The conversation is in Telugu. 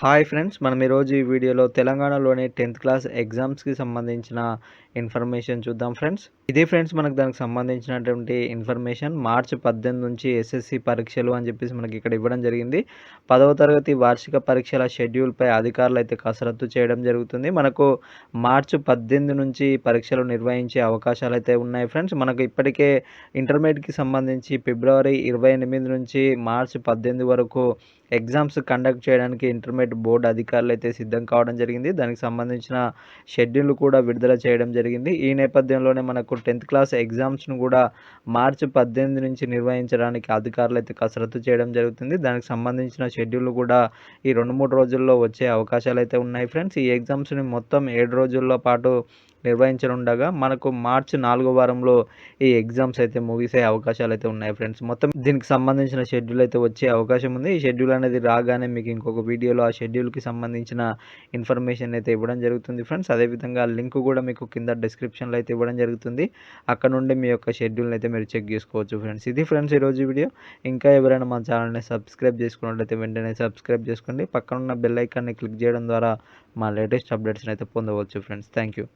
Hi friends. మనం ఈరోజు ఈ వీడియోలో తెలంగాణలోని 10థ్ క్లాస్ ఎగ్జామ్స్‌కి సంబంధించిన ఇన్ఫర్మేషన్ చూద్దాం ఫ్రెండ్స్. ఇది ఫ్రెండ్స్ మనకు దానికి సంబంధించినటువంటి ఇన్ఫర్మేషన్. మార్చి 18 నుంచి ఎస్ఎస్‌సి పరీక్షలు అని చెప్పేసి మనకి ఇక్కడ ఇవ్వడం జరిగింది. 10వ తరగతి వార్షిక పరీక్షల షెడ్యూల్‌పై అధికారులైతే కసరత్తు చేయడం జరుగుతుంది. మనకు మార్చి 18 నుంచి పరీక్షలు నిర్వహించే అవకాశాలైతే ఉన్నాయి ఫ్రెండ్స్. మనకు ఇప్పటికే ఇంటర్మీడియేట్‌కి సంబంధించి ఫిబ్రవరి 28 నుంచి మార్చి 18 వరకు ఎగ్జామ్స్ కండక్ట్ చేయడానికి ఇంటర్మీడియేట్ బోర్డ్ అధికారులైతే సిద్ధం కావడం జరిగింది. దానికి సంబంధించిన షెడ్యూల్ కూడా విడుదల చేయడం జరిగింది. ఈ నేపథ్యంలోనే మనకు 10థ్ క్లాస్ ఎగ్జామ్స్‌ను కూడా మార్చి 18 నుంచి నిర్వహించడానికి అధికారులైతే కసరత్తు చేయడం జరుగుతుంది. దానికి సంబంధించిన షెడ్యూల్ కూడా ఈ 2, 3 రోజుల్లో వచ్చే అవకాశాలైతే ఉన్నాయి ఫ్రెండ్స్. ఈ ఎగ్జామ్స్‌ని మొత్తం 7 రోజుల్లో పాటు నిర్వహించనుండగా మనకు మార్చి 4వ వారంలో ఈ ఎగ్జామ్స్ అయితే ముగిసే అవకాశాలైతే ఉన్నాయి ఫ్రెండ్స్. మొత్తం దీనికి సంబంధించిన షెడ్యూల్ అయితే వచ్చే అవకాశం ఉంది. ఈ షెడ్యూల్ అనేది రాగానే మీకు ఇంకొక వీడియోలో ఆ షెడ్యూల్‌కి సంబంధించిన ఇన్ఫర్మేషన్ అయితే ఇవ్వడం జరుగుతుంది ఫ్రెండ్స్. అదేవిధంగా లింక్ కూడా మీకు కింద డిస్క్రిప్షన్‌లో అయితే ఇవ్వడం జరుగుతుంది. అక్కడ నుండి మీ యొక్క షెడ్యూల్‌ని అయితే మీరు చెక్ చేసుకోవచ్చు ఫ్రెండ్స్. ఇది ఫ్రెండ్స్ ఈరోజు వీడియో. ఇంకా ఎవరైనా మా ఛానల్‌ని సబ్స్క్రైబ్ చేసుకున్నట్లయితే వెంటనే సబ్స్క్రైబ్ చేసుకోండి. పక్కనున్న బెల్ ఐకాన్‌ని క్లిక్ చేయడం ద్వారా మా లేటెస్ట్ అప్డేట్స్‌ని అయితే పొందవచ్చు ఫ్రెండ్స్. Thank you.